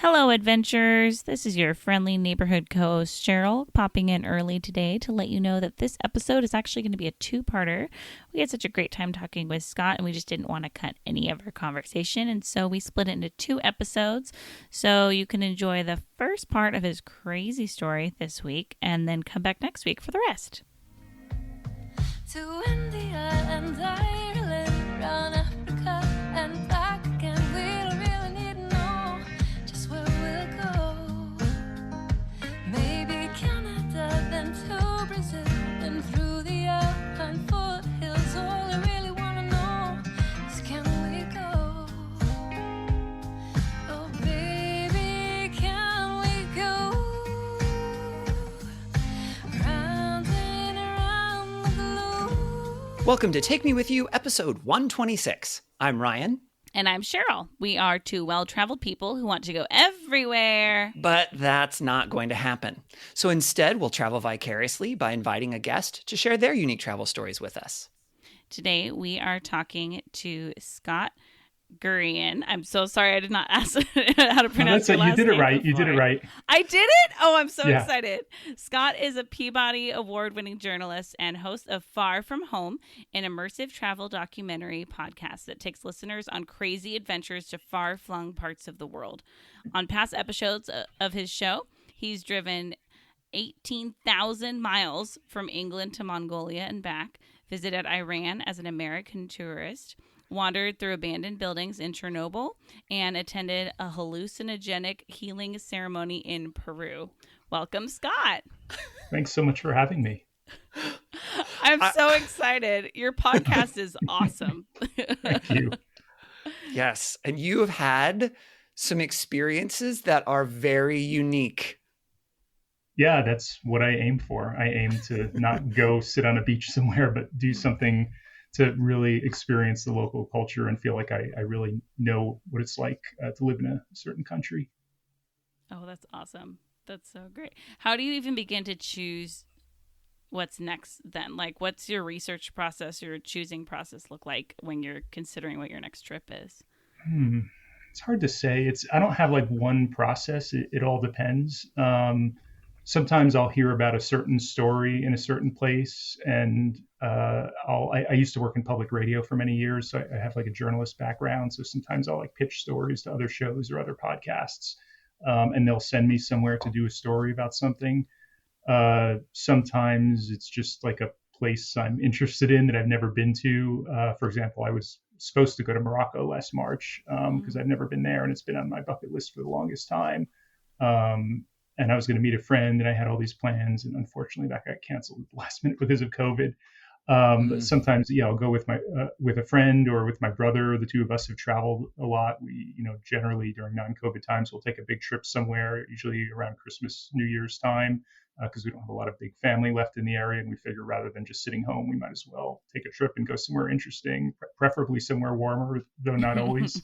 Hello, adventurers. This is your friendly neighborhood co-host, Cheryl, popping in early today to let you know that this episode is actually going to be a two-parter. We had such a great time talking with Scott, and we just didn't want to cut any of our conversation, and so we split it into two episodes so you can enjoy the first part of his crazy story this week and then come back next week for the rest. To India and Ireland, round Africa and back again. We don't really need to know just where we'll go. Maybe Canada, then to Brazil, then through the Alpine foothills. All I really want to know is, can we go? Oh baby, can we go? Round and around the globe. Welcome to Take Me With You, episode 126. I'm Ryan. And I'm Cheryl. We are two well-traveled people who want to go everywhere. But that's not going to happen. So instead, we'll travel vicariously by inviting a guest to share their unique travel stories with us. Today, we are talking to Scott Gurian. I'm so sorry I did not ask how to pronounce your last name. You did it right. You did it right. I did it? Oh, I'm so Yeah. excited. Scott is a Peabody Award-winning journalist and host of Far From Home, an immersive travel documentary podcast that takes listeners on crazy adventures to far-flung parts of the world. On past episodes of his show, he's driven 18,000 miles from England to Mongolia and back, visited Iran as an American tourist, wandered through abandoned buildings in Chernobyl, and attended a hallucinogenic healing ceremony in Peru. Welcome, Scott. Thanks so much for having me. I'm so excited. Your podcast is awesome. Thank you. Yes, and you have had some experiences that are very unique. Yeah, that's what I aim for. I aim to not go sit on a beach somewhere, but do something to really experience the local culture and feel like I really know what it's like to live in a certain country. Oh, that's awesome. That's so great. How do you even begin to choose what's next then? Like, what's your research process, your choosing process look like when you're considering what your next trip is? It's hard to say. I don't have like one process. It all depends. Sometimes I'll hear about a certain story in a certain place, and I used to work in public radio for many years, so I have like a journalist background. So sometimes I'll like pitch stories to other shows or other podcasts, and they'll send me somewhere to do a story about something. Sometimes it's just like a place I'm interested in that I've never been to. For example, I was supposed to go to Morocco last March because I've never been there, and it's been on my bucket list for the longest time. And I was going to meet a friend, and I had all these plans, and unfortunately that got canceled at the last minute because of COVID. But sometimes, I'll go with with a friend or with my brother. The two of us have traveled a lot. We, generally during non-COVID times, we'll take a big trip somewhere, usually around Christmas, New Year's time, because we don't have a lot of big family left in the area. And we figure rather than just sitting home, we might as well take a trip and go somewhere interesting, preferably somewhere warmer, though not always.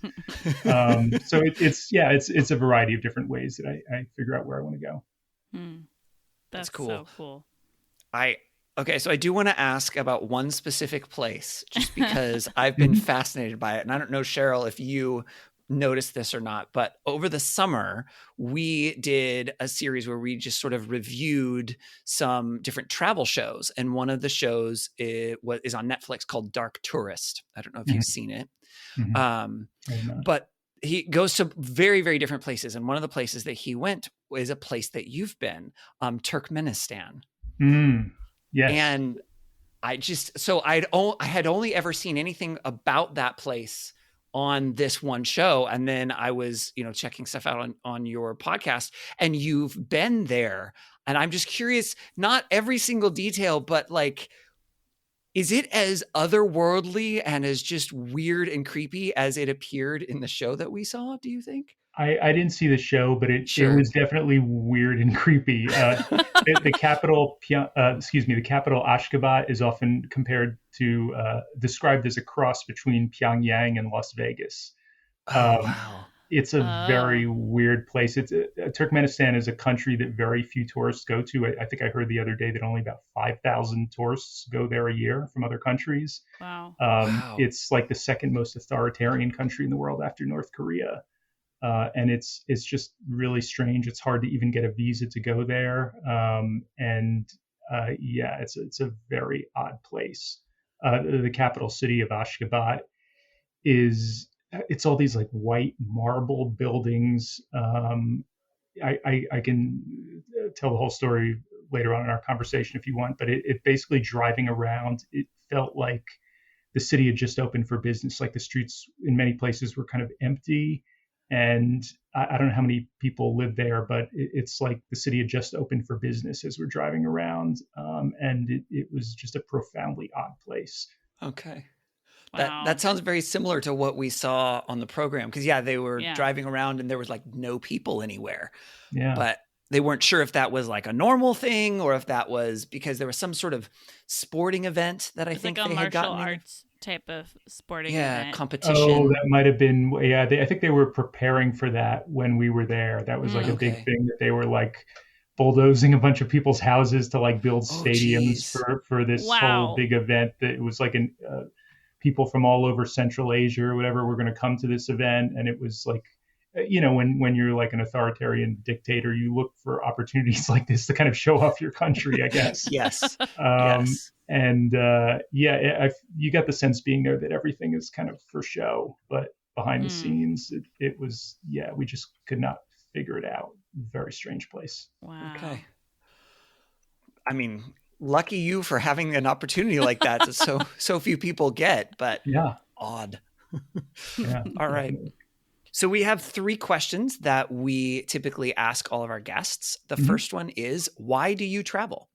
So it's a variety of different ways that I figure out where I want to go. That's cool. So cool. Okay, so I do want to ask about one specific place, just because I've been fascinated by it. And I don't know, Cheryl, if you noticed this or not, but over the summer, we did a series where we just sort of reviewed some different travel shows. And one of the shows is on Netflix called Dark Tourist. I don't know if you've seen it. But he goes to very, very different places. And one of the places that he went is a place that you've been, Turkmenistan. Yes. And I had only ever seen anything about that place on this one show. And then I was, checking stuff out on your podcast, and you've been there. And I'm just curious, not every single detail, but like, is it as otherworldly and as just weird and creepy as it appeared in the show that we saw, do you think? I didn't see the show, but it Sure. was definitely weird and creepy. The capital, the capital Ashgabat is often described as a cross between Pyongyang and Las Vegas. Wow. It's a very weird place. Turkmenistan is a country that very few tourists go to. I think I heard the other day that only about 5,000 tourists go there a year from other countries. Wow. It's like the second most authoritarian country in the world after North Korea. and it's just really strange. It's hard to even get a visa to go there, yeah, it's a very odd place. The capital city of Ashgabat it's all these like white marble buildings. I can tell the whole story later on in our conversation if you want, but it basically driving around, it felt like the city had just opened for business. Like the streets in many places were kind of empty. And I don't know how many people live there, but it's like the city had just opened for business as we're driving around. And it was just a profoundly odd place. Okay. Wow. That sounds very similar to what we saw on the program. Because, they were driving around and there was like no people anywhere. Yeah. But they weren't sure if that was like a normal thing or if that was because there was some sort of sporting event that I think like they had gotten. martial arts type of sporting event. Competition. Oh, that might have been. Yeah, I think they were preparing for that when we were there. That was like a big thing that they were like bulldozing a bunch of people's houses to like build stadiums for this whole big event. That it was like people from all over Central Asia or whatever were going to come to this event, and it was like, when you're like an authoritarian dictator, you look for opportunities like this to kind of show off your country, I guess. Yes. Yes. And you got the sense being there that everything is kind of for show, but behind the scenes, it was, we just could not figure it out. Very strange place. Wow. Okay. I mean, lucky you for having an opportunity like that that so few people get, but odd. Yeah. All right. So we have 3 questions that we typically ask all of our guests. The first one is, why do you travel?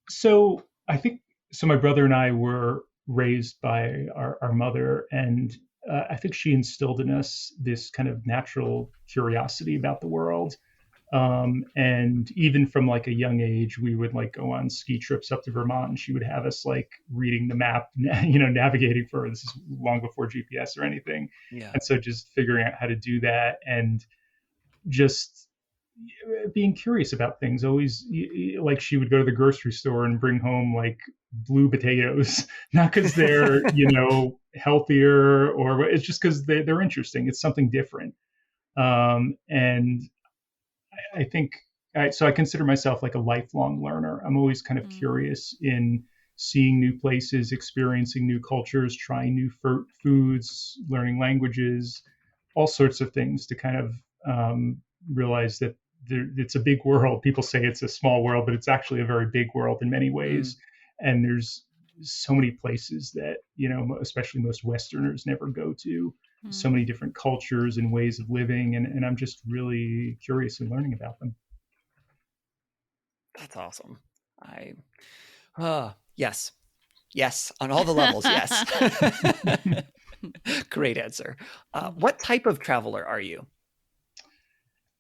So I think, my brother and I were raised by our mother, and I think she instilled in us this kind of natural curiosity about the world. And even from like a young age, we would like go on ski trips up to Vermont, and she would have us like reading the map, navigating for, this is long before GPS or anything. Yeah. And so just figuring out how to do that and just being curious about things. Always, like, she would go to the grocery store and bring home like blue potatoes, not because they're, healthier, or it's just because they're interesting. It's something different. And I think, so I consider myself like a lifelong learner. I'm always kind of curious in seeing new places, experiencing new cultures, trying new foods, learning languages, all sorts of things to kind of realize that it's a big world. People say it's a small world, but it's actually a very big world in many ways. And there's so many places that, especially most Westerners never go to. So many different cultures and ways of living. And I'm just really curious in learning about them. That's awesome. Yes. Yes. On all the levels. Yes. Great answer. What type of traveler are you?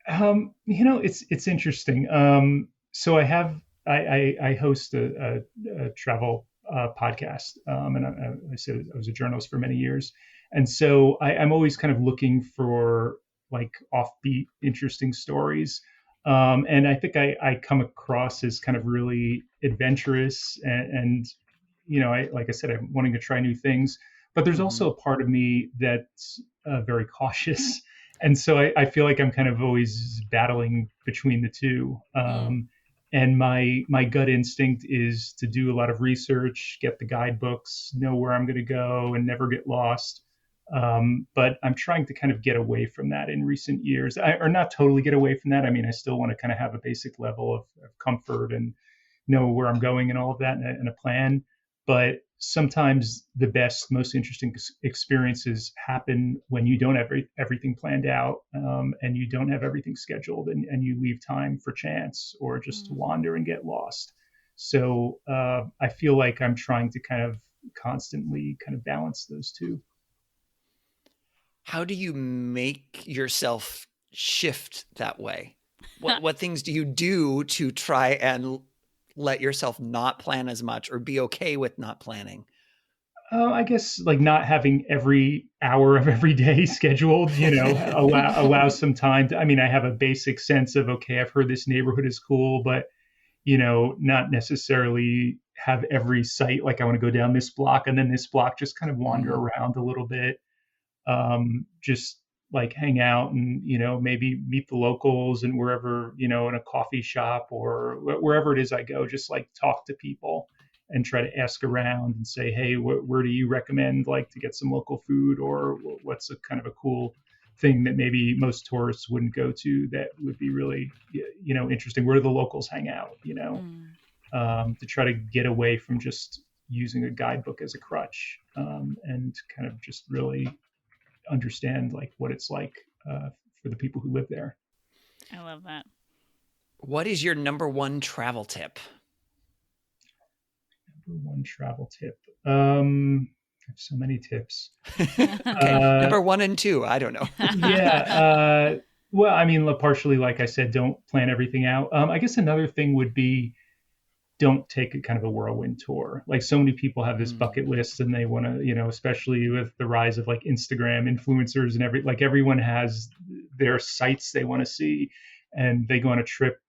It's interesting. So I host a travel podcast. And I said I was a journalist for many years. And so I'm always kind of looking for like offbeat, interesting stories. And I think I come across as kind of really adventurous and like I said, I'm wanting to try new things, but there's also a part of me that's very cautious. And so I feel like I'm kind of always battling between the two. And my gut instinct is to do a lot of research, get the guidebooks, know where I'm going to go and never get lost. But I'm trying to kind of get away from that in recent years, or not totally get away from that. I mean, I still want to kind of have a basic level of comfort and know where I'm going and all of that and a plan. But sometimes the best, most interesting experiences happen when you don't have everything planned out, and you don't have everything scheduled, and you leave time for chance or just to wander and get lost. So I feel like I'm trying to kind of constantly kind of balance those two. How do you make yourself shift that way? What things do you do to try and let yourself not plan as much or be okay with not planning? I guess like not having every hour of every day scheduled, allow some time to, I have a basic sense of, okay, I've heard this neighborhood is cool, but, not necessarily have every site. Like I want to go down this block and then this block, just kind of wander around a little bit. Just like hang out and, maybe meet the locals and wherever, in a coffee shop or wherever it is I go, just like talk to people and try to ask around and say, hey, where do you recommend like to get some local food, or what's a kind of a cool thing that maybe most tourists wouldn't go to that would be really, interesting. Where do the locals hang out, to try to get away from just using a guidebook as a crutch, and kind of just really understand like what it's like for the people who live there. I love that. What is your number one travel tip? Number one travel tip. I have so many tips. Okay. Number 1 and 2. I don't know. Yeah. Well, I mean, partially, like I said, don't plan everything out. I guess another thing would be, don't take a kind of a whirlwind tour. Like so many people have this bucket list and they want to, especially with the rise of like Instagram influencers and everyone has their sites they want to see, and they go on a trip,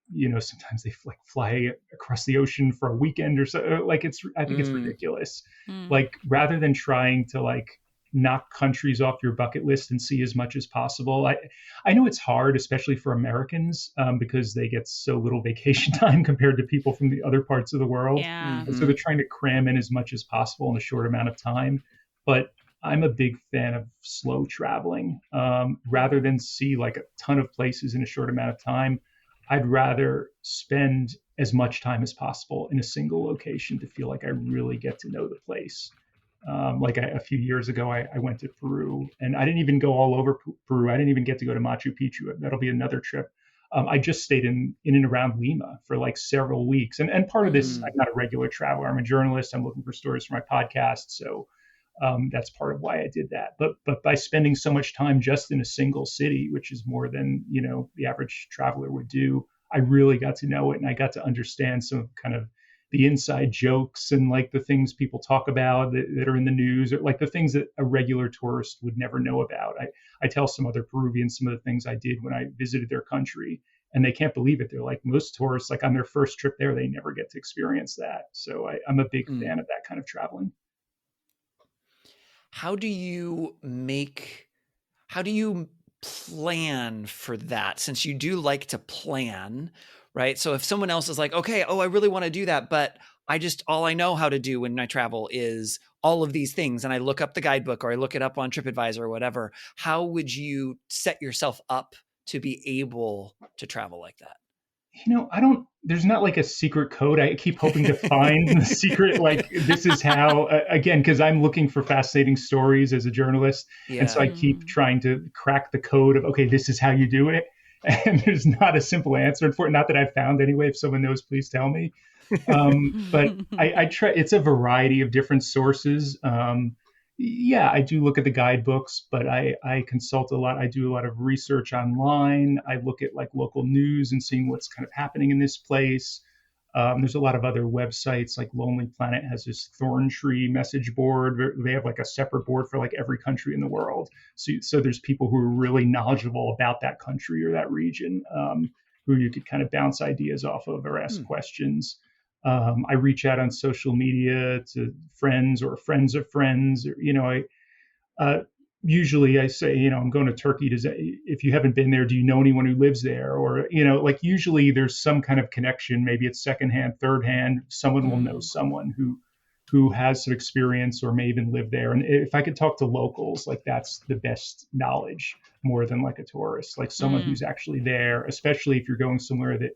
sometimes they like fly across the ocean for a weekend or so. Like I think it's ridiculous. Like rather than trying to like knock countries off your bucket list and see as much as possible. I know it's hard, especially for Americans, because they get so little vacation time compared to people from the other parts of the world. Yeah. And so they're trying to cram in as much as possible in a short amount of time. But I'm a big fan of slow traveling. Rather than see like a ton of places in a short amount of time, I'd rather spend as much time as possible in a single location to feel like I really get to know the place. A few years ago, I went to Peru, and I didn't even go all over Peru. I didn't even get to go to Machu Picchu. That'll be another trip. I just stayed in and around Lima for like several weeks. And part of this, I'm not a regular traveler. I'm a journalist. I'm looking for stories for my podcast. So that's part of why I did that. But by spending so much time just in a single city, which is more than, the average traveler would do, I really got to know it. And I got to understand some kind of the inside jokes and like the things people talk about that are in the news, or like the things that a regular tourist would never know about. I tell some other Peruvians some of the things I did when I visited their country, and they can't believe it. They're like, most tourists, like on their first trip there, they never get to experience that. So I'm a big fan of that kind of traveling. How do you plan for that? Since you do like to plan, right? So if someone else is like, okay, I really want to do that, but all I know how to do when I travel is all of these things, and I look up the guidebook or I look it up on TripAdvisor or whatever, how would you set yourself up to be able to travel like that? There's not like a secret code. I keep hoping to find the secret, like this is how, again, because I'm looking for fascinating stories as a journalist. Yeah. And so I keep trying to crack the code of, okay, this is how you do it. And there's not a simple answer for it. Not that I've found anyway. If someone knows, please tell me. But I try, it's a variety of different sources. Yeah, I do look at the guidebooks, but I consult a lot. I do a lot of research online. I look at like local news and seeing what's kind of happening in this place. There's a lot of other websites, like Lonely Planet has this thorn tree message board. They have like a separate board for like every country in the world. So there's people who are really knowledgeable about that country or that region, who you could kind of bounce ideas off of or ask questions. I reach out on social media to friends or friends of friends. Usually I say, I'm going to Turkey. If you haven't been there, do you know anyone who lives there? Or, like usually there's some kind of connection. Maybe it's secondhand, third hand. Someone will know someone who has some experience or may even live there. And if I could talk to locals, like that's the best knowledge more than like a tourist, like someone who's actually there, especially if you're going somewhere that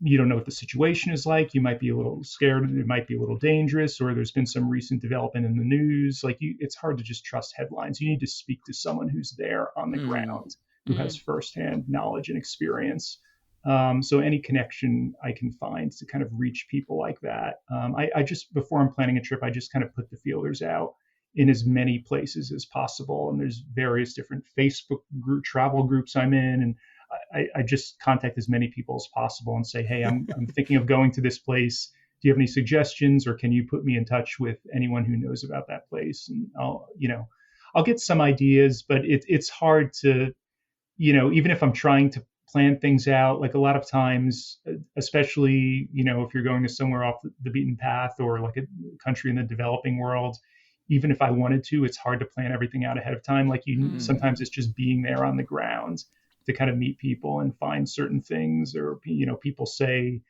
you don't know what the situation is like. You might be a little scared. It might be a little dangerous, or there's been some recent development in the news. It's hard to just trust headlines. You need to speak to someone who's there on the ground, who has firsthand knowledge and experience. So any connection I can find to kind of reach people like that. I just, before I'm planning a trip, I just kind of put the feelers out in as many places as possible. And there's various different Facebook travel groups I'm in, and I just contact as many people as possible and say, hey, I'm thinking of going to this place. Do you have any suggestions, or can you put me in touch with anyone who knows about that place? And I'll get some ideas, but it's hard to, even if I'm trying to plan things out, like a lot of times, especially, if you're going to somewhere off the beaten path or like a country in the developing world, even if I wanted to, it's hard to plan everything out ahead of time. Like sometimes it's just being there on the ground to kind of meet people and find certain things, or, people say,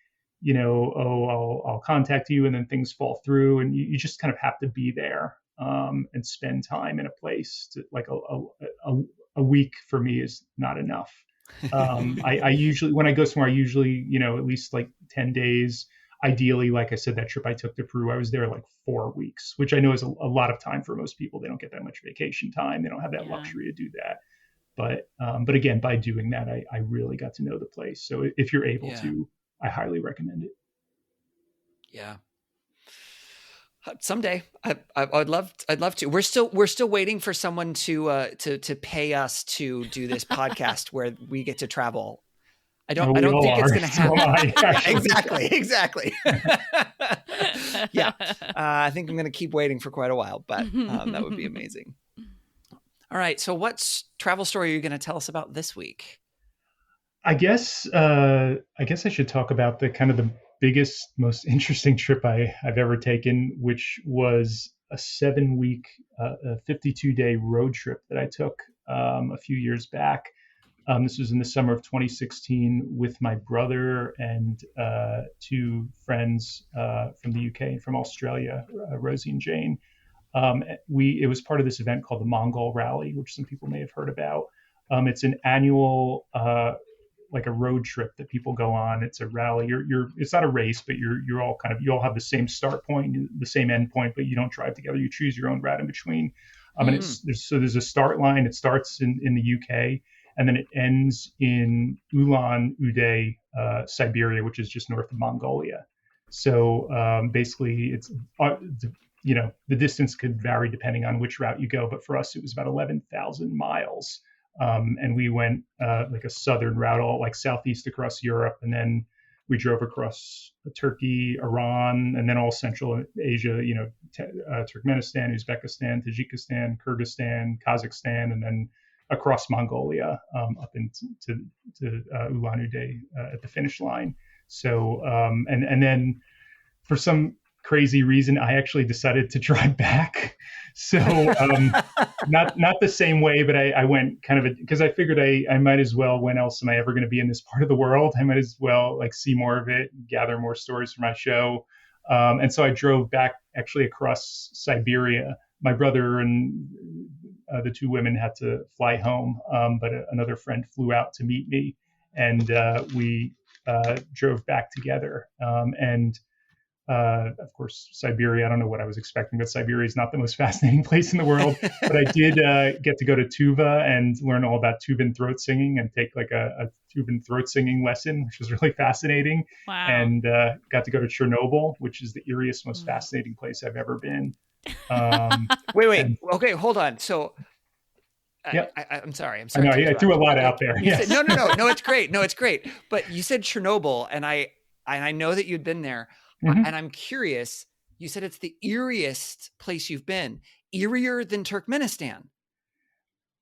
oh, I'll contact you, and then things fall through, and you just kind of have to be there and spend time in a place. Like a week for me is not enough. I usually, when I go somewhere, at least like 10 days. Ideally, like I said, that trip I took to Peru, I was there like 4 weeks, which I know is a lot of time for most people. They don't get that much vacation time. They don't have that luxury to do that. But again, by doing that, I really got to know the place. So if you're able to, I highly recommend it. Yeah. Someday, I'd love to. We're still waiting for someone to pay us to do this podcast where we get to travel. I don't think it's going to happen. Exactly. Yeah. I think I'm going to keep waiting for quite a while, but that would be amazing. All right. So what travel story are you going to tell us about this week? I guess I should talk about the kind of the biggest, most interesting trip I've ever taken, which was a 7-week, 52-day road trip that I took a few years back. This was in the summer of 2016 with my brother and 2 friends from the UK and from Australia, Rosie and Jane. It was part of this event called the Mongol Rally, which some people may have heard about. It's an annual like a road trip that people go on. It's a rally. It's not a race, but you all have the same start point, the same end point, but you don't drive together. You choose your own route in between. And there's a start line. It starts in the UK, and then it ends in Ulan Ude, Siberia, which is just north of Mongolia. So basically, it's the distance could vary depending on which route you go, but for us, it was about 11,000 miles. And we went like a southern route, all like southeast across Europe, and then we drove across Turkey, Iran, and then all Central Asia, Turkmenistan, Uzbekistan, Tajikistan, Kyrgyzstan, Kazakhstan, and then across Mongolia up into Ulan Ude at the finish line. So and then for some crazy reason, I actually decided to drive back. So not the same way, but I went kind of because I figured I might as well, when else am I ever going to be in this part of the world? I might as well like see more of it, gather more stories for my show. And so I drove back actually across Siberia. My brother and the 2 women had to fly home, but another friend flew out to meet me, and we drove back together. Of course, Siberia, I don't know what I was expecting, but Siberia is not the most fascinating place in the world. But I did get to go to Tuva and learn all about Tuvan throat singing and take like a Tuvan throat singing lesson, which was really fascinating. Wow. And got to go to Chernobyl, which is the eeriest, most fascinating place I've ever been. Wait. Okay, hold on. So Yep. I'm sorry. I know, I threw a lot out there. Yes. No, it's great. No, it's great. But you said Chernobyl, and I know that you'd been there. Mm-hmm. And I'm curious, you said it's the eeriest place you've been, eerier than Turkmenistan.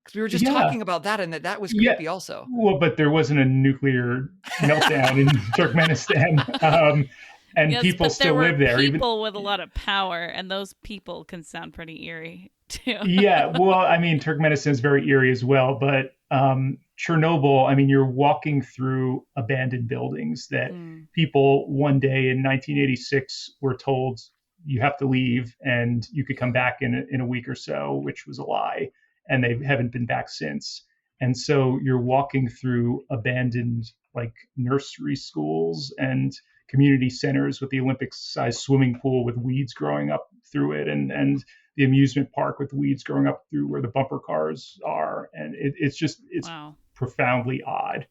Because we were just talking about that, and that was creepy also. Well, but there wasn't a nuclear meltdown in Turkmenistan. And yes, people still live there. People with a lot of power, and those people can sound pretty eerie too. Yeah, well, I mean, Turkmenistan is very eerie as well, but Chernobyl, I mean, you're walking through abandoned buildings that people one day in 1986 were told you have to leave and you could come back in a week or so, which was a lie, and they haven't been back since. And so you're walking through abandoned like nursery schools and community centers with the Olympic-sized swimming pool with weeds growing up through it, and the amusement park with weeds growing up through where the bumper cars are, and it's wow. Profoundly odd.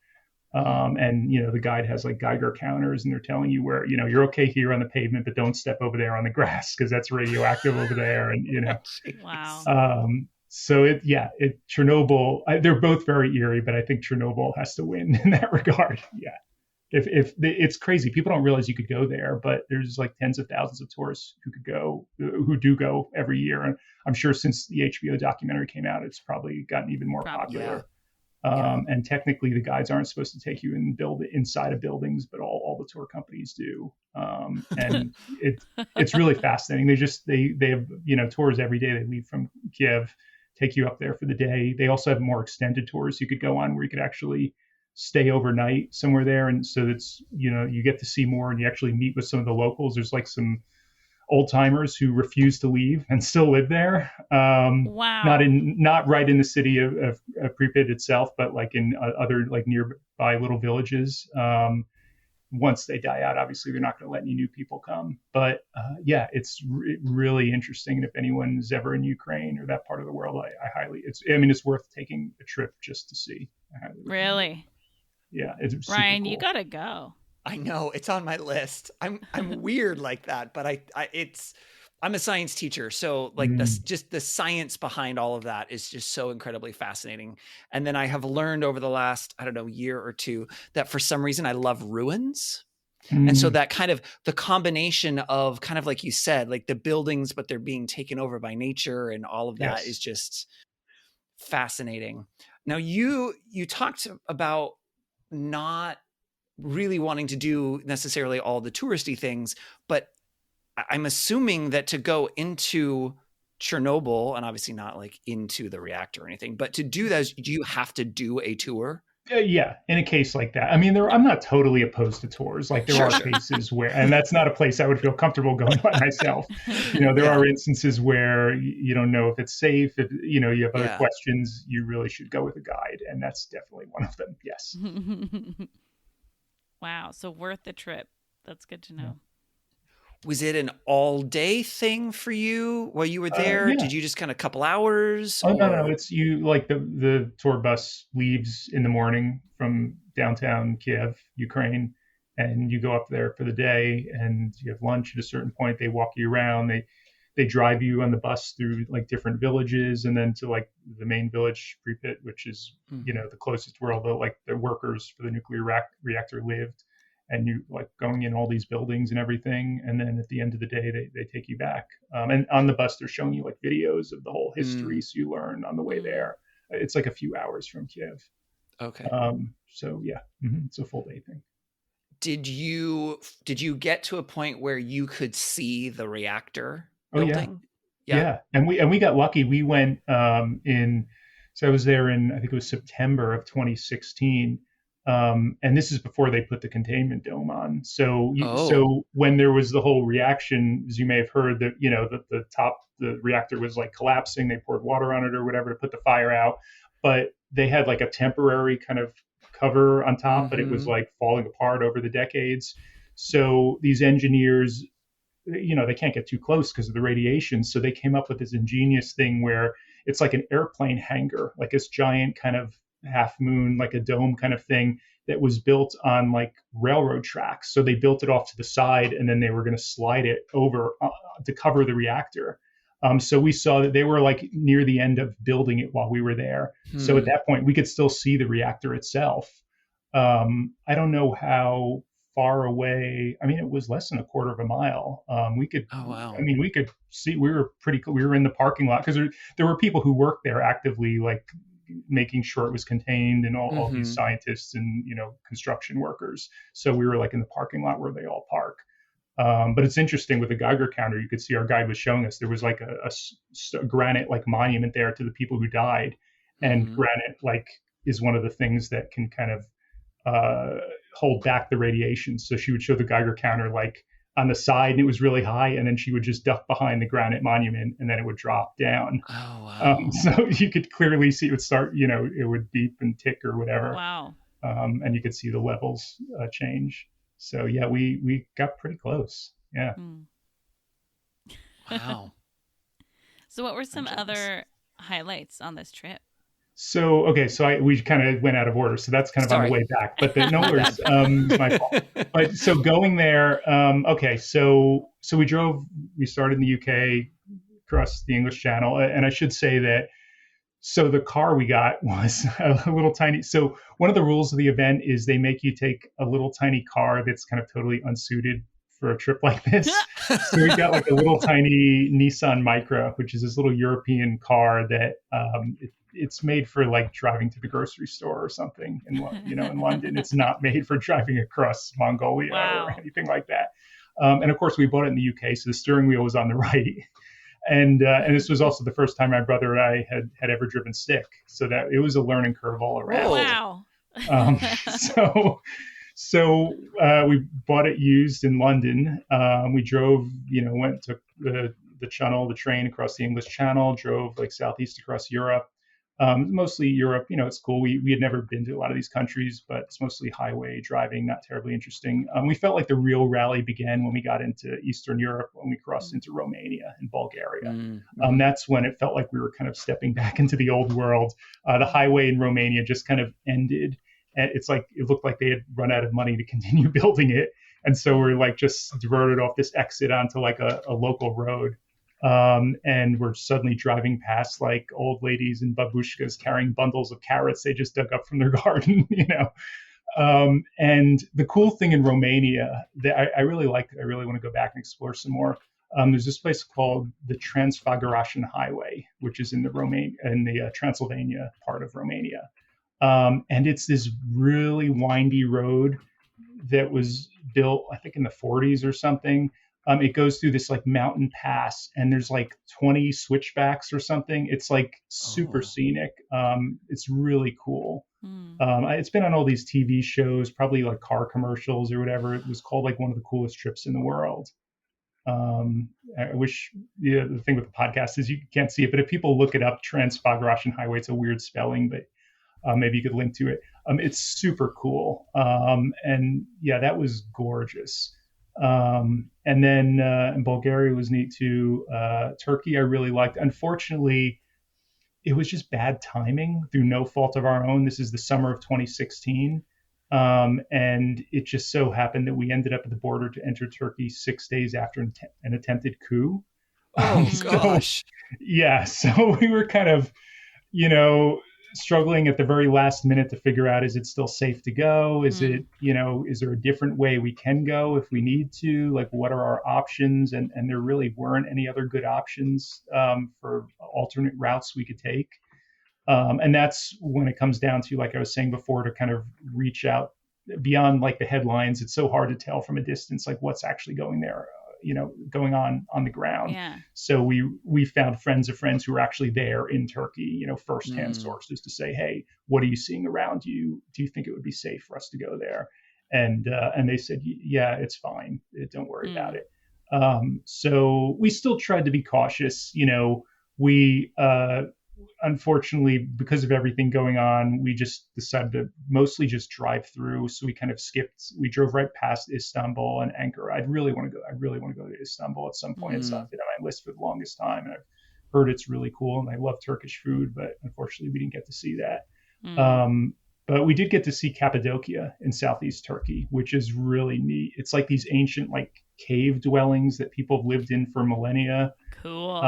And the guide has like Geiger counters, and they're telling you where you're okay here on the pavement, but don't step over there on the grass because that's radioactive over there, and Wow. So Chernobyl, they're both very eerie, but I think Chernobyl has to win in that regard. Yeah. If it's crazy, people don't realize you could go there, but there's like tens of thousands of tourists who do go every year. And I'm sure since the HBO documentary came out, it's probably gotten even more popular. And technically, the guides aren't supposed to take you inside of buildings, but all the tour companies do. And it's really fascinating. They have tours every day. They leave from Kiev, take you up there for the day. They also have more extended tours you could go on where you could actually stay overnight somewhere there, and so that's you get to see more, and you actually meet with some of the locals. There's like some old timers who refuse to leave and still live there. Wow. Not right in the city of Pripyat itself, but like in other like nearby little villages. Once they die out, obviously they're not going to let any new people come. But it's really interesting. And if anyone's ever in Ukraine or that part of the world, it's worth taking a trip just to see. Really? Yeah, it's super Ryan, cool. you gotta go. I know, it's on my list. I'm weird like that, but I'm a science teacher, so like just the science behind all of that is just so incredibly fascinating. And then I have learned over the last, I don't know, year or two that for some reason I love ruins. And so that kind of the combination of kind of like you said, like the buildings, but they're being taken over by nature and all of that is just fascinating. Now you talked about not really wanting to do necessarily all the touristy things, but I'm assuming that to go into Chernobyl, and obviously not like into the reactor or anything, but to do that, do you have to do a tour? Yeah, in a case like that. I mean, I'm not totally opposed to tours. Like there are cases where, and that's not a place I would feel comfortable going by myself. There are instances where you don't know if it's safe. If you have other questions, you really should go with a guide, and that's definitely one of them. Yes. Wow, so worth the trip. That's good to know. Yeah. Was it an all-day thing for you while you were there? Did you just kind of couple hours? Oh, no. It's you like the tour bus leaves in the morning from downtown Kiev, Ukraine, and you go up there for the day, and you have lunch at a certain point. They walk you around. They drive you on the bus through like different villages, and then to like the main village, Pripyat, which is the closest where all the workers for the nuclear reactor lived. And you like going in all these buildings and everything. And then at the end of the day, they take you back. And on the bus, they're showing you like videos of the whole history. So you learn on the way there. It's like a few hours from Kiev. Okay. So yeah, it's a full day thing. Did you get to a point where you could see the reactor building? Yeah. And we got lucky. We went so I was there in, I think it was September of 2016. And this is before they put the containment dome on. So when there was the whole reaction, as you may have heard, that the reactor was like collapsing. They poured water on it or whatever to put the fire out, but they had like a temporary kind of cover on top, but it was like falling apart over the decades. So these engineers, they can't get too close because of the radiation. So they came up with this ingenious thing where it's like an airplane hangar, like this giant kind of half moon, like a dome kind of thing that was built on like railroad tracks. So they built it off to the side, and then they were going to slide it over to cover the reactor. So we saw that they were like near the end of building it while we were there. So at that point, we could still see the reactor itself. I don't know how far away. I mean, it was less than a quarter of a mile. We could. Oh wow! I mean, we could see. We were in the parking lot because there were people who worked there actively, like making sure it was contained, and all these scientists and construction workers. So we were like in the parking lot where they all park. But it's interesting with the Geiger counter. You could see our guide was showing us there was like a granite like monument there to the people who died, and granite like is one of the things that can kind of hold back the radiation. So she would show the Geiger counter like on the side, and it was really high, and then she would just duck behind the granite monument, and then it would drop down. Oh wow! So you could clearly see it would start. It would beep and tick or whatever. Wow! And you could see the levels change. So yeah, we got pretty close. Yeah. Wow. So what were some other highlights on this trip? So we kind of went out of order. So that's kind of on the way back, but no worries. My fault. But so going there, so we started in the UK, across the English Channel, and I should say that. So the car we got was a little tiny. So one of the rules of the event is they make you take a little tiny car that's kind of totally unsuited for a trip like this. So we got like a little tiny Nissan Micra, which is this little European car that it's made for like driving to the grocery store or something in London. It's not made for driving across Mongolia or anything like that. And of course, we bought it in the UK, so the steering wheel was on the right. And this was also the first time my brother and I had ever driven stick, so that it was a learning curve all around. Wow. So we bought it used in London. We drove, took the Channel, the train across the English Channel, drove like southeast across Europe. Mostly Europe, it's cool. We had never been to a lot of these countries, but it's mostly highway driving, not terribly interesting. We felt like the real rally began when we got into Eastern Europe, when we crossed into Romania and Bulgaria. That's when it felt like we were kind of stepping back into the old world. The highway in Romania just kind of ended. And it looked like they had run out of money to continue building it. And so we're like just diverted off this exit onto like a local road. And we're suddenly driving past like old ladies and babushkas carrying bundles of carrots they just dug up from their garden, And the cool thing in Romania that I really liked, I really want to go back and explore some more. There's this place called the Transfăgărașan Highway, which is in the Transylvania part of Romania. And it's this really windy road that was built, I think, in the 40s or something. It goes through this like mountain pass, and there's like 20 switchbacks or something. It's like super scenic. It's really cool. It's been on all these TV shows, probably like car commercials or whatever. It was called like one of the coolest trips in the world. I wish the thing with the podcast is you can't see it, but if people look it up, Transfăgărașan Highway, it's a weird spelling, but maybe you could link to it. It's super cool. And yeah, that was gorgeous. And then in Bulgaria was neat too. Turkey I really liked. Unfortunately, it was just bad timing through no fault of our own. This is the summer of 2016. And it just so happened that we ended up at the border to enter Turkey 6 days after an attempted coup. Gosh. Yeah. So we were kind of, struggling at the very last minute to figure out, is it still safe to go? Is it, is there a different way we can go if we need to? Like, what are our options? And there really weren't any other good options for alternate routes we could take. And that's when it comes down to, like I was saying before, to kind of reach out beyond like the headlines. It's so hard to tell from a distance, like what's actually going on the ground. Yeah. So we found friends of friends who were actually there in Turkey, firsthand sources to say, hey, what are you seeing around you? Do you think it would be safe for us to go there? And they said, yeah, it's fine. Don't worry about it. So we still tried to be cautious. We unfortunately, because of everything going on, we just decided to mostly just drive through. So we kind of we drove right past Istanbul and Ankara. I really want to go to Istanbul at some point. It's not been on my list for the longest time. And I've heard it's really cool, and I love Turkish food, but unfortunately we didn't get to see that. But we did get to see Cappadocia in southeast Turkey, which is really neat. It's like these ancient like cave dwellings that people have lived in for millennia. Cool.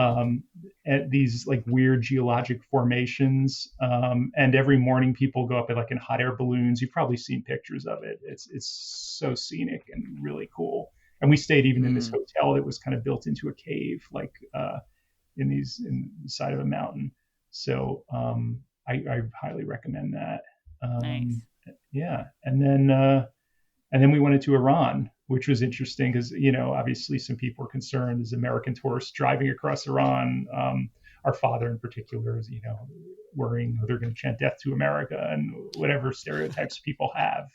At these like weird geologic formations. And every morning people go up in hot air balloons. You've probably seen pictures of it. It's so scenic and really cool. And we stayed even in this hotel that was kind of built into a cave, like in the side of a mountain. So I highly recommend that. Nice. Yeah. And then we went into Iran, which was interesting because, obviously some people were concerned as American tourists driving across Iran. Our father in particular is, worrying they're going to chant death to America and whatever stereotypes people have,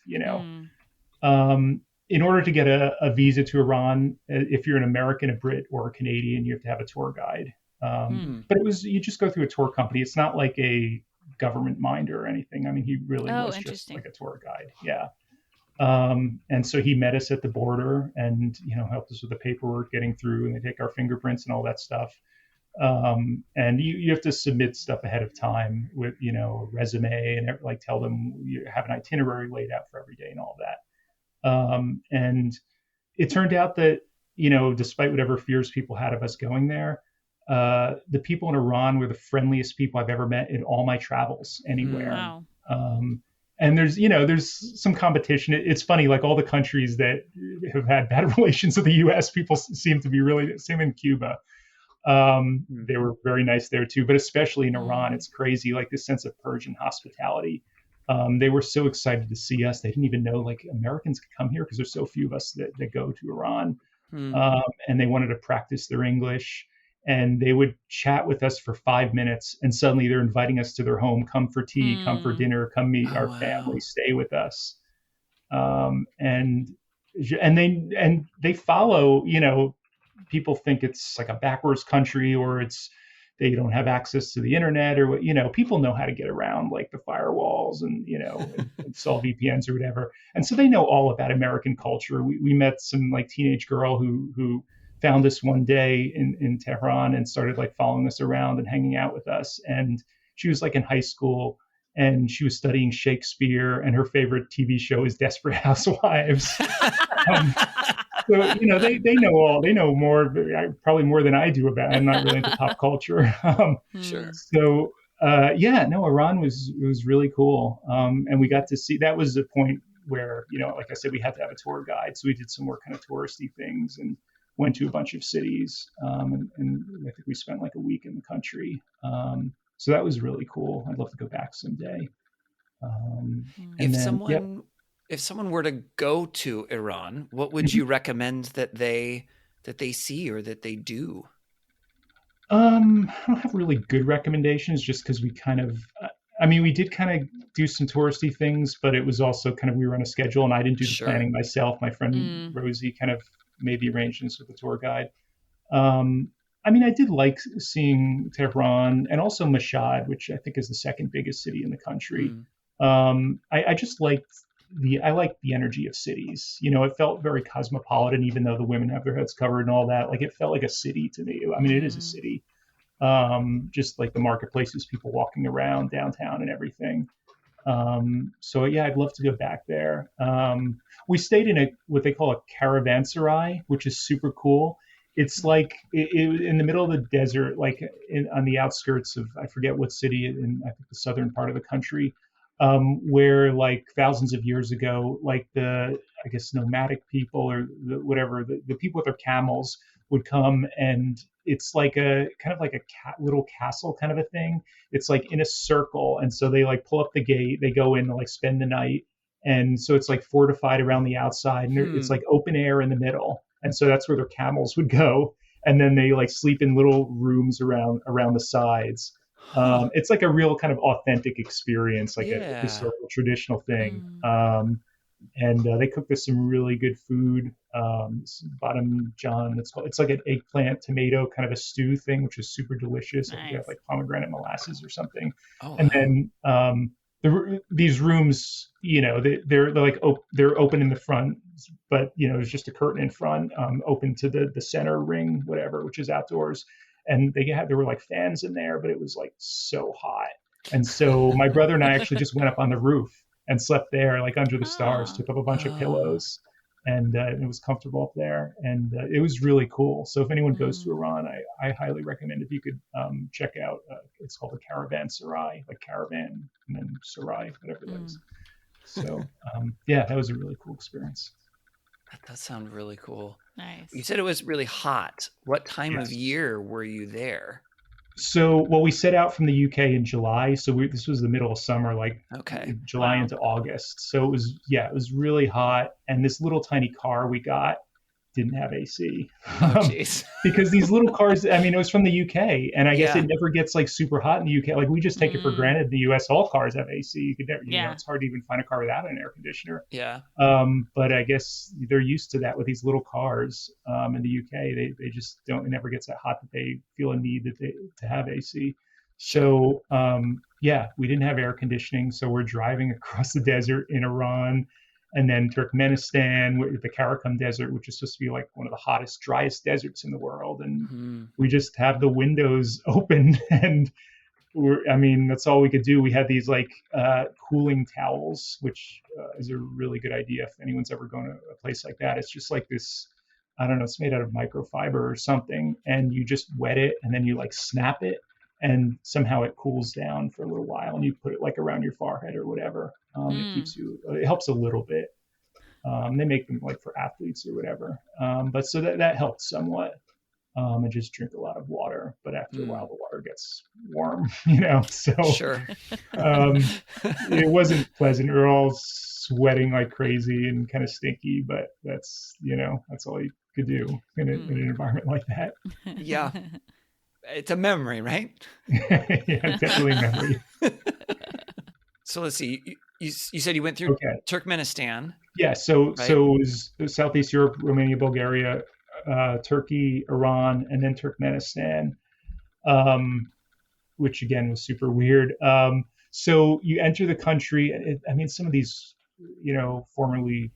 In order to get a visa to Iran, if you're an American, a Brit, or a Canadian, you have to have a tour guide. But you just go through a tour company. It's not like a government minder or anything. I mean, he really was just like a tour guide. Yeah. And so he met us at the border and, helped us with the paperwork getting through, and they take our fingerprints and all that stuff. And you have to submit stuff ahead of time with, a resume and like tell them you have an itinerary laid out for every day and all that. And it turned out that, despite whatever fears people had of us going there, the people in Iran were the friendliest people I've ever met in all my travels anywhere. Wow. And there's some competition. It's funny, like all the countries that have had bad relations with the U.S., people seem to be really, same in Cuba. They were very nice there too, but especially in Iran, it's crazy, like this sense of Persian hospitality. They were so excited to see us. They didn't even know like Americans could come here because there's so few of us that go to Iran. And they wanted to practice their English. And they would chat with us for 5 minutes, and suddenly they're inviting us to their home. Come for tea, come for dinner, come meet our family, stay with us. And they follow. You know, people think it's like a backwards country, or they don't have access to the internet, or you know, people know how to get around like the firewalls and you know and install VPNs or whatever. And so they know all about American culture. We met some like teenage girl who found us one day in Tehran and started like following us around and hanging out with us. And she was like in high school and she was studying Shakespeare, and her favorite TV show is Desperate Housewives. So, you know, they know more, probably more than I do about it. I'm not really into pop culture. Sure. So, Iran was really cool. And we got to see, that was the point where, you know, like I said, we had to have a tour guide. So we did some more kind of touristy things and went to a bunch of cities. And I think we spent like a week in the country. So that was really cool. I'd love to go back someday. If someone were to go to Iran, what would you recommend that they see or that they do? I don't have really good recommendations, just because we kind of, we did kind of do some touristy things, but it was also kind of, we were on a schedule and I didn't do the planning myself. My friend Rosie kind of made the arrangements with the tour guide. I did like seeing Tehran and also Mashhad, which I think is the second biggest city in the country. I just liked I like the energy of cities. You know, it felt very cosmopolitan, even though the women have their heads covered and all that. Like, it felt like a city to me. I mean, it is a city. Just like the marketplaces, people walking around downtown and everything. So yeah, I'd love to go back there. We stayed in what they call a caravanserai, which is super cool. It's like in the middle of the desert, like on the outskirts of, I forget what city in, I think, the southern part of the country. Where like thousands of years ago, like I guess nomadic people or the people with their camels would come, and it's like a kind of like a little castle kind of a thing. It's like in a circle, and so they like pull up the gate, they go in, and like spend the night, and so it's like fortified around the outside, and it's like open air in the middle, and so that's where their camels would go, and then they like sleep in little rooms around the sides. It's like a real kind of authentic experience, like a historical traditional thing. And they cooked us some really good food. Bottom John, it's like an eggplant tomato kind of a stew thing, which is super delicious. Nice. You have like pomegranate molasses or something. And then these rooms, you know, they're like they're open in the front, but you know, there's just a curtain in front, open to the center ring, whatever, which is outdoors. And there were like fans in there, but it was like so hot. And so my brother and I actually just went up on the roof and slept there, like under the stars, took up a bunch of pillows, and it was comfortable up there. And it was really cool. So if anyone goes to Iran, I highly recommend, if you could check out, it's called the Caravanserai, like caravan and then sarai, whatever it is. So that was a really cool experience. That does sound really cool. Nice. You said it was really hot. What time of year were you there? So, we set out from the UK in July. So this was the middle of summer, like July into August. So it was really hot. And this little tiny car we got didn't have AC. Because these little cars, it was from the UK, and I guess it never gets like super hot in the UK. Like, we just take it for granted. The US, all cars have AC. You could never, you know, it's hard to even find a car without an air conditioner. Yeah. But I guess they're used to that with these little cars. In the UK, they just don't. It never gets that hot that they feel a need to have AC. So we didn't have air conditioning. So we're driving across the desert in Iran. And then Turkmenistan, with the Karakum Desert, which is supposed to be like one of the hottest, driest deserts in the world. And we just have the windows open, and that's all we could do. We had these like cooling towels, which is a really good idea if anyone's ever going to a place like that. It's just like this, I don't know, it's made out of microfiber or something. And you just wet it, and then you like snap it, and somehow it cools down for a little while, and you put it like around your forehead or whatever. It helps a little bit. They make them like for athletes or whatever. But so that helped somewhat. and just drink a lot of water. But after a while, the water gets warm, so Sure. it wasn't pleasant. We were all sweating like crazy and kind of stinky, but that's all you could do in an environment like that. Yeah. It's a memory, right? Yeah, definitely a memory. So let's see. You said you went through Turkmenistan. Yeah, so right? So it was Southeast Europe, Romania, Bulgaria, Turkey, Iran, and then Turkmenistan, which again was super weird. So you enter the country. Some of these, formerly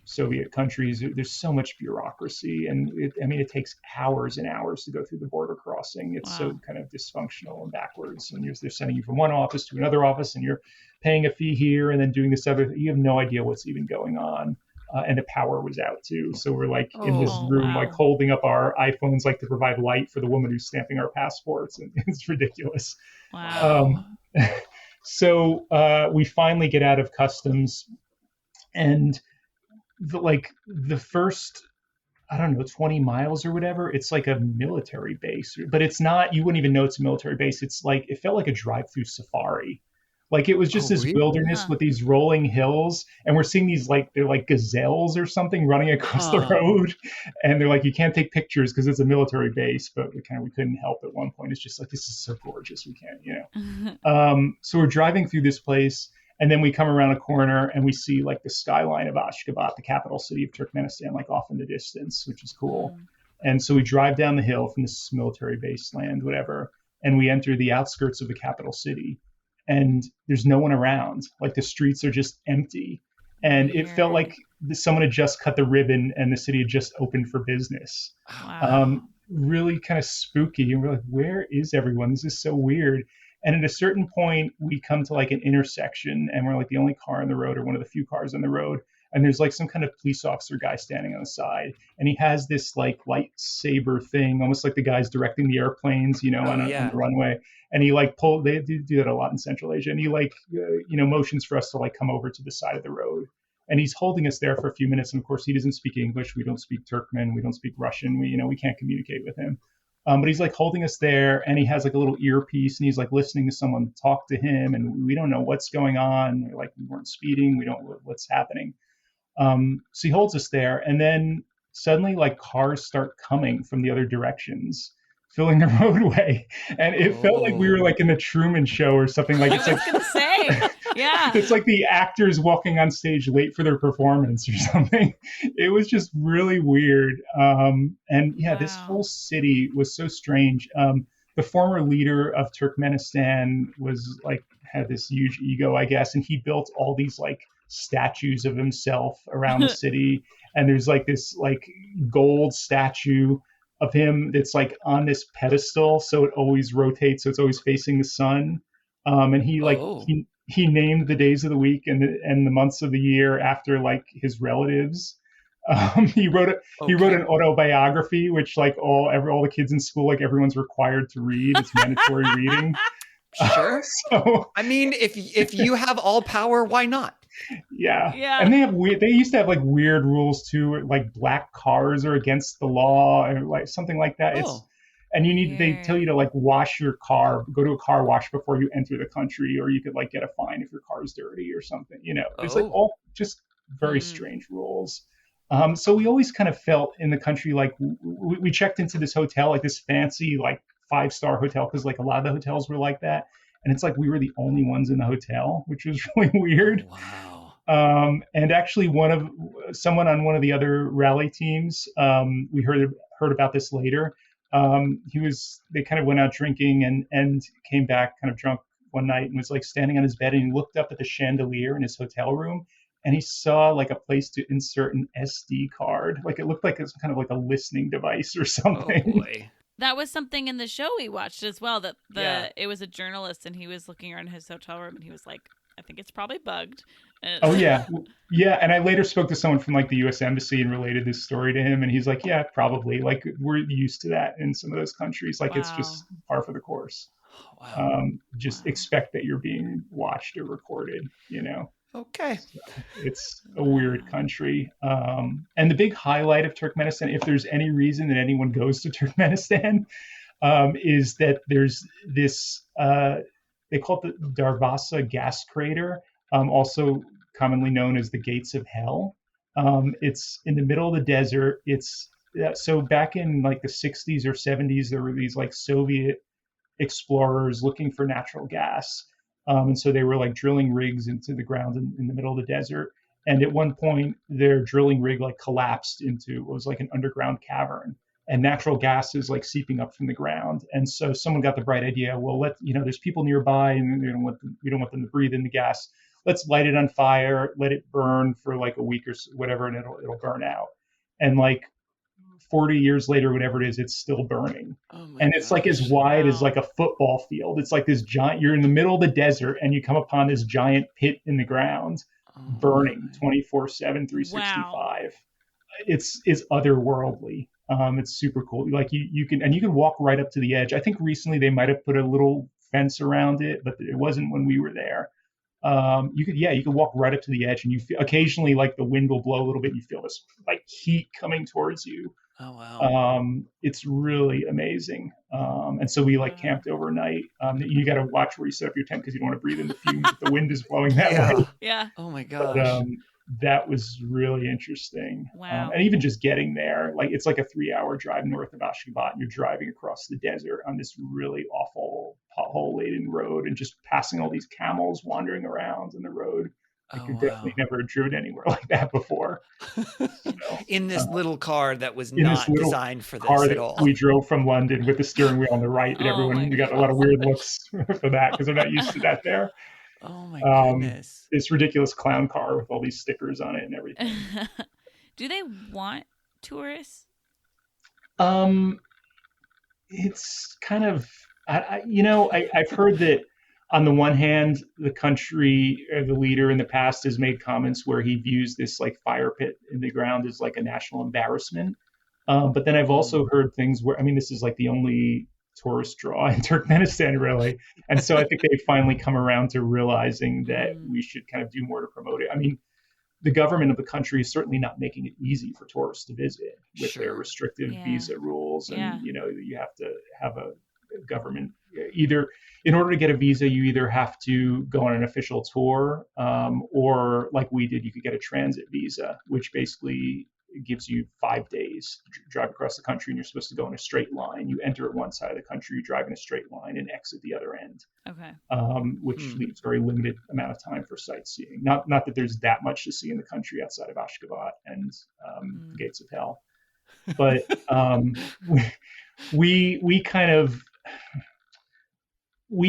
Soviet countries, there's so much bureaucracy, and it takes hours and hours to go through the border crossing. It's so kind of dysfunctional and backwards, and they're sending you from one office to another office, and you're paying a fee here and then doing this other. You have no idea what's even going on, and the power was out too. So we're like in this room, like holding up our iPhones, like to provide light for the woman who's stamping our passports, and it's ridiculous. Wow. So we finally get out of customs, and the first, 20 miles or whatever, it's like a military base, but it's not, you wouldn't even know it's a military base. It's like, it felt like a drive-through safari. Like it was just this wilderness with these rolling hills, and we're seeing these they're like gazelles or something running across the road, and they're like, you can't take pictures because it's a military base, but we couldn't help at one point. It's just like, this is so gorgeous, we can't, so we're driving through this place, and then we come around a corner and we see like the skyline of Ashgabat, the capital city of Turkmenistan, like off in the distance, which is cool. And so we drive down the hill from this military base land, whatever, and we enter the outskirts of the capital city. And there's no one around. Like the streets are just empty. And it felt like someone had just cut the ribbon and the city had just opened for business. Wow. Really kind of spooky. And we're like, where is everyone? This is so weird. And at a certain point, we come to like an intersection, and we're like the only car on the road, or one of the few cars on the road. And there's like some kind of police officer guy standing on the side. And he has this like lightsaber thing, almost like the guys directing the airplanes, on the runway. And he they do that a lot in Central Asia. And he motions for us to like come over to the side of the road. And he's holding us there for a few minutes. And of course, he doesn't speak English. We don't speak Turkmen. We don't speak Russian. We can't communicate with him. But he's like holding us there, and he has like a little earpiece, and he's like listening to someone talk to him, and we don't know what's going on. We're like, we weren't speeding. We don't know what's happening. So he holds us there, and then suddenly like cars start coming from the other directions, filling the roadway. And it felt like we were like in the Truman Show or something. Like it's I was gonna say, yeah. It's like the actors walking on stage late for their performance or something. It was just really weird. This whole city was so strange. The former leader of Turkmenistan had this huge ego, I guess, and he built all these like statues of himself around the city. And there's like this like gold statue of him that's like on this pedestal, so it always rotates, so it's always facing the sun. And he named the days of the week and the months of the year after like his relatives. He wrote an autobiography, which like all the kids in school, like everyone's required to read. It's mandatory reading. Sure. If you have all power, why not? Yeah. And they used to have like weird rules too, like black cars are against the law or like something like that. They tell you to like wash your car, go to a car wash before you enter the country, or you could like get a fine if your car is dirty or something. There's like all just very strange rules. So we always kind of felt in the country like we checked into this hotel, like this fancy like 5-star hotel, because like a lot of the hotels were like that. And it's like we were the only ones in the hotel, which was really weird. Wow. And actually, someone on one of the other rally teams, we heard about this later. They kind of went out drinking and came back kind of drunk one night and was like standing on his bed, and he looked up at the chandelier in his hotel room, and he saw like a place to insert an SD card. Like it looked like it's kind of like a listening device or something. Oh boy. That was something in the show we watched as well, it was a journalist, and he was looking around his hotel room, and he was like, I think it's probably bugged. Oh, yeah. Yeah. And I later spoke to someone from like the U.S. Embassy and related this story to him. And he's like, yeah, probably. Like we're used to that in some of those countries. Like It's just par for the course. Wow. Expect that you're being watched or recorded, Okay. It's a weird country. And the big highlight of Turkmenistan, if there's any reason that anyone goes to Turkmenistan, is that there's this, they call it the Darvasa gas crater, also commonly known as the Gates of Hell. It's in the middle of the desert. So back in like the 60s or 70s, there were these like Soviet explorers looking for natural gas. And so they were like drilling rigs into the ground in the middle of the desert. And at one point, their drilling rig like collapsed into what was like an underground cavern, and natural gas is like seeping up from the ground. And so someone got the bright idea, well, there's people nearby and we don't want them to breathe in the gas. Let's light it on fire, let it burn for like a week or whatever, and it'll burn out. And like 40 years later, whatever it is, it's still burning. And it's like as wide as like a football field. It's like this giant, you're in the middle of the desert and you come upon this giant pit in the ground burning 24/7, 365. Wow. It's otherworldly. It's super cool. Like you can walk right up to the edge. I think recently they might have put a little fence around it, but it wasn't when we were there. You could walk right up to the edge, and you feel occasionally like the wind will blow a little bit. And you feel this like heat coming towards you. Oh wow! It's really amazing. And so we like camped overnight. You got to watch where you set up your tent because you don't want to breathe in the fumes if the wind is blowing that way. Yeah. Oh my gosh. But, that was really interesting. Wow. And even just getting there, like it's like a 3-hour drive north of Ashgabat, and you're driving across the desert on this really awful pothole-laden road, and just passing all these camels wandering around on the road. Like you've definitely never driven anywhere like that before. In this little car that was not designed for this at all. We drove from London with the steering wheel on the right, and we got a lot of weird looks for that because they're not used to that there. Oh my goodness. This ridiculous clown car with all these stickers on it and everything. Do they want tourists? It's kind of, I've heard that on the one hand, the country or the leader in the past has made comments where he views this like fire pit in the ground as like a national embarrassment. But then I've also heard things where, this is like the only tourist draw in Turkmenistan, really. And so I think they've finally come around to realizing that we should kind of do more to promote it. The government of the country is certainly not making it easy for tourists to visit with their restrictive visa rules. And, you have to have a government either in order to get a visa, you either have to go on an official tour or like we did, you could get a transit visa, which basically gives you 5 days to drive across the country, and you're supposed to go in a straight line. You enter at one side of the country, you drive in a straight line, and exit the other end. Okay. Which leaves very limited amount of time for sightseeing. Not that there's that much to see in the country outside of Ashgabat and the Gates of Hell, but we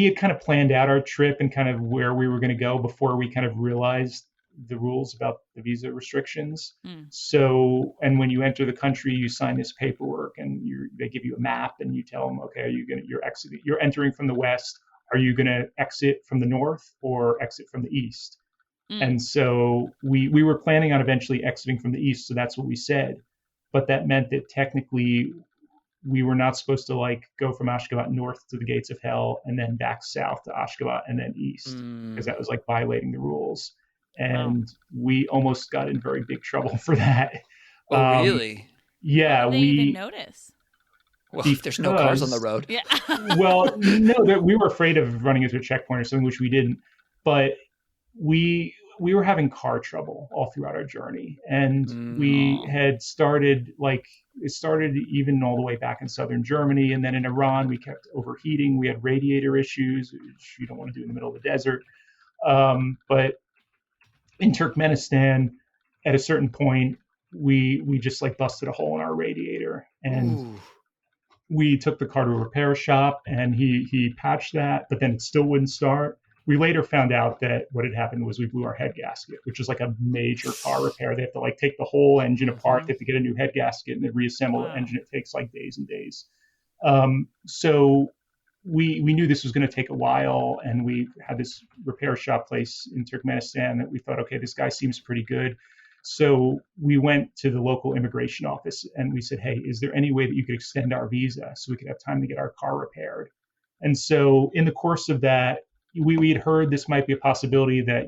had kind of planned out our trip and kind of where we were going to go before we kind of realized the rules about the visa restrictions. So, and when you enter the country, you sign this paperwork, and they give you a map, and you tell them, okay, you're entering from the west. Are you going to exit from the north or exit from the east? And so we were planning on eventually exiting from the east. So that's what we said. But that meant that technically we were not supposed to like go from Ashgabat north to the Gates of Hell and then back south to Ashgabat and then east, because that was like violating the rules. And we almost got in very big trouble for that. Oh, really? Yeah. How did they even notice? Well, if there's no cars on the road. Yeah. Well, no, we were afraid of running into a checkpoint or something, which we didn't. But we were having car trouble all throughout our journey. And we had started it started even all the way back in southern Germany. And then in Iran, we kept overheating. We had radiator issues, which you don't want to do in the middle of the desert. But in Turkmenistan, at a certain point, we just like busted a hole in our radiator, and we took the car to a repair shop, and he patched that, but then it still wouldn't start. We later found out that what had happened was we blew our head gasket, which is like a major car repair. They have to like take the whole engine apart. They have to get a new head gasket and then reassemble the engine. It takes like days and days. So we knew this was going to take a while, and we had this repair shop place in Turkmenistan that we thought, okay, this guy seems pretty good. So we went to the local immigration office and we said, hey, is there any way that you could extend our visa so we could have time to get our car repaired? And so in the course of that, we had heard this might be a possibility that,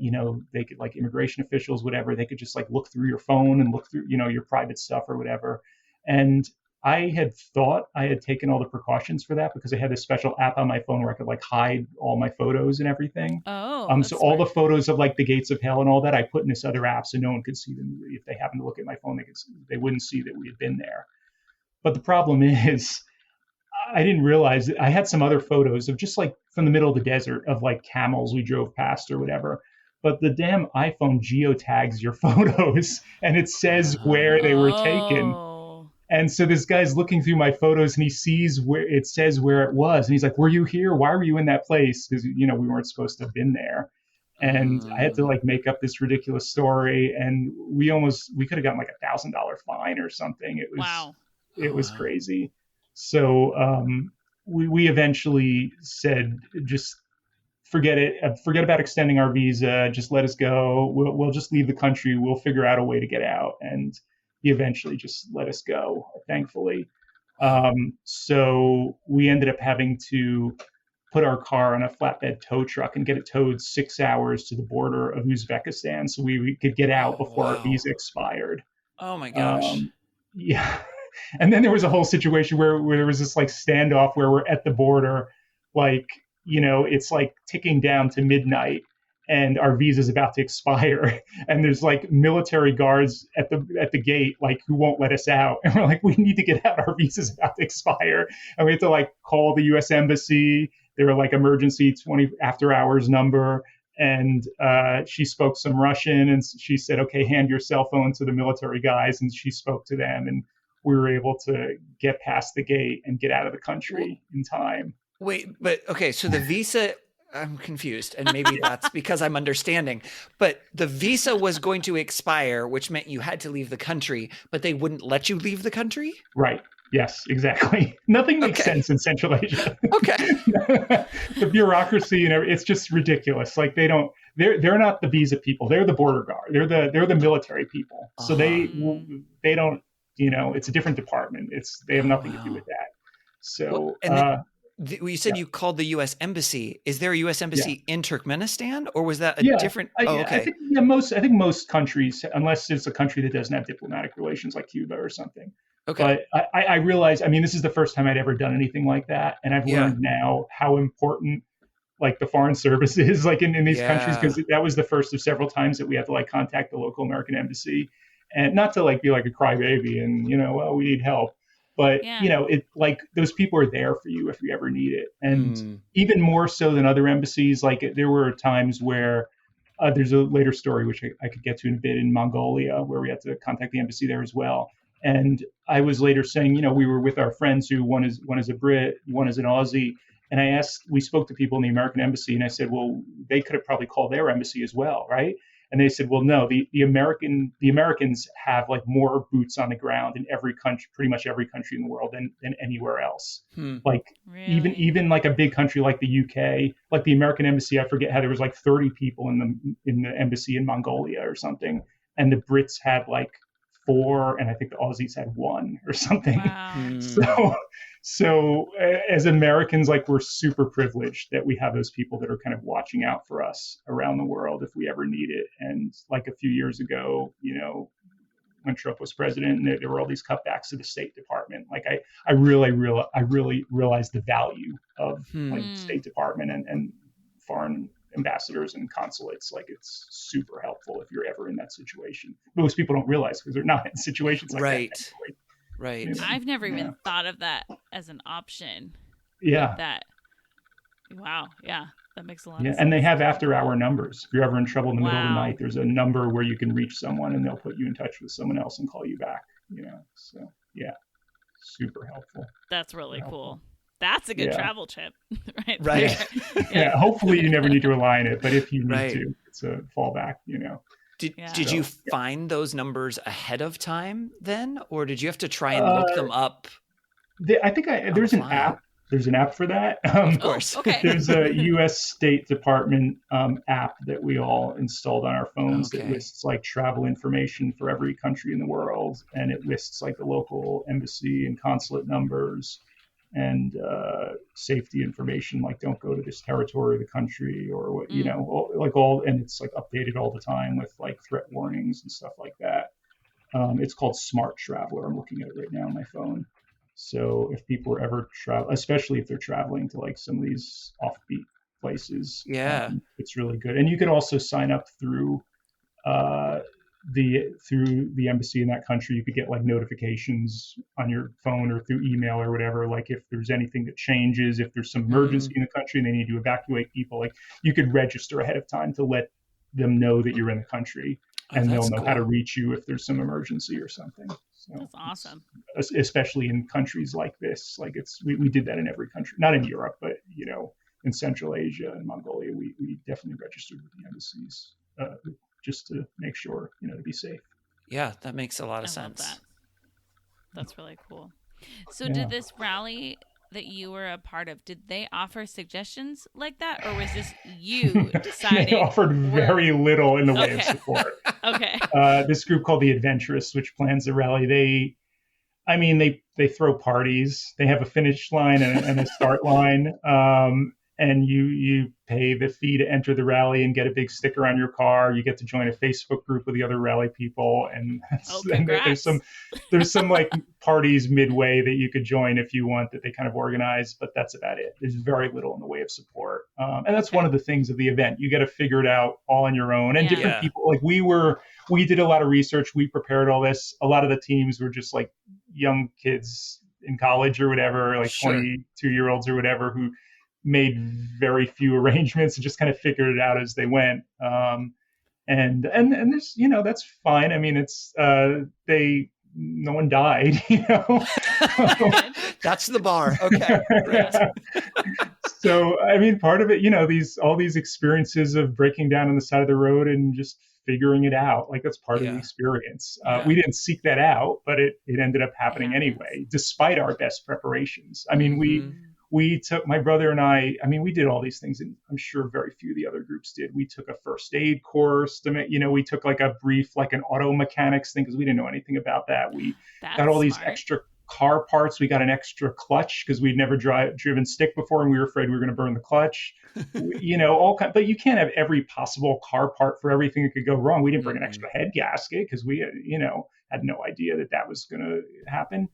they could, like, immigration officials, whatever, they could just like look through your phone and look through, your private stuff or whatever. And I had thought I had taken all the precautions for that because I had this special app on my phone where I could like hide all my photos and everything. Oh, So all the photos of like the gates of hell and all that I put in this other app so no one could see them. If they happened to look at my phone, they wouldn't see that we had been there. But the problem is, I didn't realize that I had some other photos of just like from the middle of the desert of like camels we drove past or whatever. But the damn iPhone geotags your photos and it says where they were taken. And so this guy's looking through my photos and he sees where it says where it was. And he's like, were you here? Why were you in that place? Because, we weren't supposed to have been there. And I had to like make up this ridiculous story. And we could have gotten like $1,000 fine or something. It was crazy. So we eventually said, just forget it. Forget about extending our visa. Just let us go. We'll just leave the country. We'll figure out a way to get out. And he eventually just let us go, thankfully. So we ended up having to put our car on a flatbed tow truck and get it towed 6 hours to the border of Uzbekistan so we could get out before our visa expired. Oh my gosh. Yeah. And then there was a whole situation where there was this like standoff where we're at the border, like, it's like ticking down to midnight and our visa is about to expire. And there's like military guards at the gate, like, who won't let us out. And we're like, we need to get out. Our visa's about to expire. And we had to like call the US embassy. They were like emergency 20 after hours number. And she spoke some Russian and she said, okay, hand your cell phone to the military guys. And she spoke to them and we were able to get past the gate and get out of the country in time. Wait, but okay, so the visa, I'm confused, and maybe that's because I'm understanding, but the visa was going to expire, which meant you had to leave the country, but they wouldn't let you leave the country? Right. Yes, exactly. Nothing makes sense in Central Asia. Okay. The bureaucracy, it's just ridiculous. Like they're not the visa people. They're the border guard. They're the military people. So they don't, it's a different department. They have nothing to do with that. So, you said you called the U.S. embassy. Is there a U.S. embassy in Turkmenistan, or was that a different? Okay. I think most countries, unless it's a country that doesn't have diplomatic relations, like Cuba or something. Okay. But I realize, this is the first time I'd ever done anything like that, and I've learned now how important like the foreign service is, like in these countries, because that was the first of several times that we had to like contact the local American embassy, and not to like be like a crybaby and we need help. But, it like those people are there for you if you ever need it. And even more so than other embassies, like there were times where there's a later story, which I could get to in a bit, in Mongolia, where we had to contact the embassy there as well. And I was later saying, we were with our friends who one is a Brit, one is an Aussie. And we spoke to people in the American embassy and I said, well, they could have probably called their embassy as well, right? And they said, well, no, the Americans have like more boots on the ground in every country, pretty much every country in the world than anywhere else. Like really? even like a big country like the UK, like the American embassy, I forget how there was like 30 people in the embassy in Mongolia or something. And the Brits had like 4, and I think the Aussies had 1 or something. Wow. So as Americans, like we're super privileged that we have those people that are kind of watching out for us around the world if we ever need it. And like a few years ago, when Trump was president, there were all these cutbacks to the State Department. Like I really realized the value of like the State Department and foreign ambassadors and consulates. Like it's super helpful if you're ever in that situation. Most people don't realize because they're not in situations like that. Anyway. Right. I've never even thought of that as an option. Yeah. Like that. Wow. Yeah. That makes a lot of sense. And they have after-hour numbers. If you're ever in trouble in the middle of the night, there's a number where you can reach someone and they'll put you in touch with someone else and call you back. So yeah, super helpful. That's really cool. That's a good travel tip, right? Right. Yeah. Hopefully you never need to rely on it, but if you need to, it's a fallback. Did you find those numbers ahead of time then, or did you have to try and look them up? I think there's an app. There's an app for that. Of course. Okay. There's a U.S. State Department app that we all installed on our phones that lists like travel information for every country in the world, and it lists like the local embassy and consulate numbers. and safety information, like don't go to this territory of the country, or what, you know, and it's like updated all the time with like threat warnings and stuff like that. It's called Smart Traveler. I'm looking at it right now on my phone. So if people are ever especially if they're traveling to like some of these offbeat places, it's really good. And you can also sign up through the embassy in that country. You could get like notifications on your phone or through email or whatever, like if there's anything that changes, if there's some emergency in the country and they need to evacuate people, like you could register ahead of time to let them know that you're in the country, and they'll know how to reach you if there's some emergency or something. So that's awesome. Especially in countries like this, like we did that in every country, not in Europe, but you know, in Central Asia and Mongolia, we definitely registered with the embassies just to make sure, you know, to be safe. Yeah, that makes a lot of sense. That's really cool. So did this rally that you were a part of, did they offer suggestions like that, or was this you deciding? They offered very little in the way of support. Okay. This group called the Adventurists, which plans the rally, they throw parties. They have a finish line and a start line. And you pay the fee to enter the rally and get a big sticker on your car. You get to join a Facebook group with the other rally people, and there's some like parties midway that you could join if you want, that they kind of organize, but that's about it. There's very little in the way of support, and that's one of the things of the event. You got to figure it out all on your own, and different people. Like we did a lot of research. We prepared all this. A lot of the teams were just like young kids in college or whatever, like 22-year-olds or whatever, who made very few arrangements and just kind of figured it out as they went. And there's, you know, that's fine. I mean, it's, no one died, you know. That's the bar. Okay. Great. So, I mean, part of it, you know, all these experiences of breaking down on the side of the road and just figuring it out, like that's part of the experience. We didn't seek that out, but it ended up happening anyway, despite our best preparations. I mean, we took, my brother and I mean, we did all these things, and I'm sure very few of the other groups did. We took a first aid course, we took like a brief, like an auto mechanics thing, because we didn't know anything about that. We got all these extra car parts. We got an extra clutch because we'd never driven stick before, and we were afraid we were going to burn the clutch. You know, but you can't have every possible car part for everything that could go wrong. We didn't bring an extra head gasket because we, you know, had no idea that was going to happen.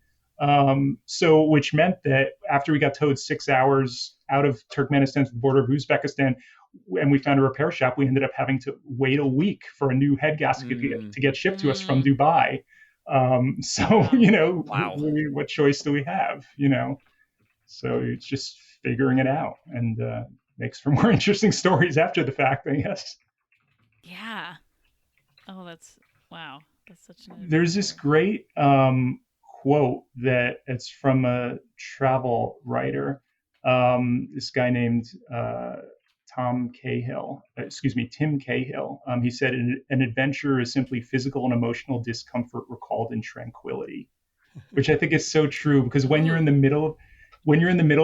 So which meant that after we got towed 6 hours out of Turkmenistan to the border of Uzbekistan, and we found a repair shop, we ended up having to wait a week for a new head gasket to get shipped to us from Dubai. So, you know, what choice do we have, you know? So it's just figuring it out, and makes for more interesting stories after the fact, I guess. Yeah. Oh, that's such an There's this great quote that it's from a travel writer, this guy named Tim Cahill. He said, an adventure is simply physical and emotional discomfort recalled in tranquility, which I think is so true, because when you're in the middle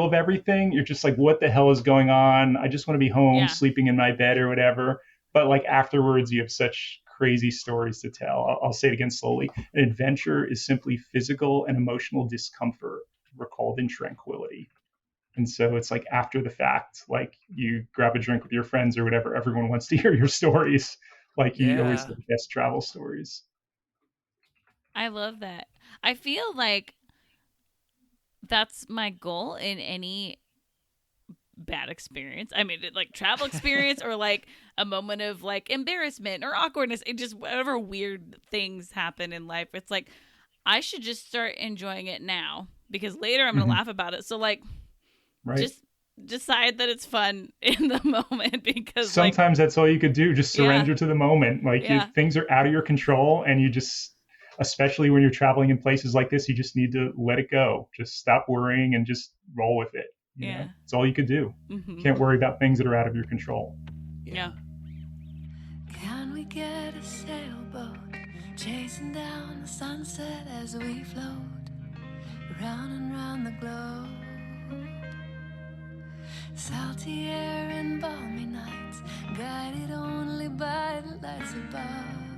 of everything, you're just like, what the hell is going on? I just want to be home, sleeping in my bed or whatever. But like afterwards, you have such crazy stories to tell. I'll say it again slowly. An adventure is simply physical and emotional discomfort recalled in tranquility. And so it's like after the fact, like you grab a drink with your friends or whatever, everyone wants to hear your stories. Like you always have the best travel stories. I love that. I feel like that's my goal in any bad experience. I mean, like travel experience or like a moment of like embarrassment or awkwardness. It just, whatever weird things happen in life, it's like, I should just start enjoying it now, because later I'm going to laugh about it. So like, just decide that it's fun in the moment, because sometimes that's all you could do. Just surrender to the moment. Like things are out of your control, and you just, especially when you're traveling in places like this, you just need to let it go. Just stop worrying and just roll with it. You know? It's all you could do. Can't worry about things that are out of your control. Yeah. Can we get a sailboat chasing down the sunset as we float round and round the globe? Salty air and balmy nights, guided only by the lights above.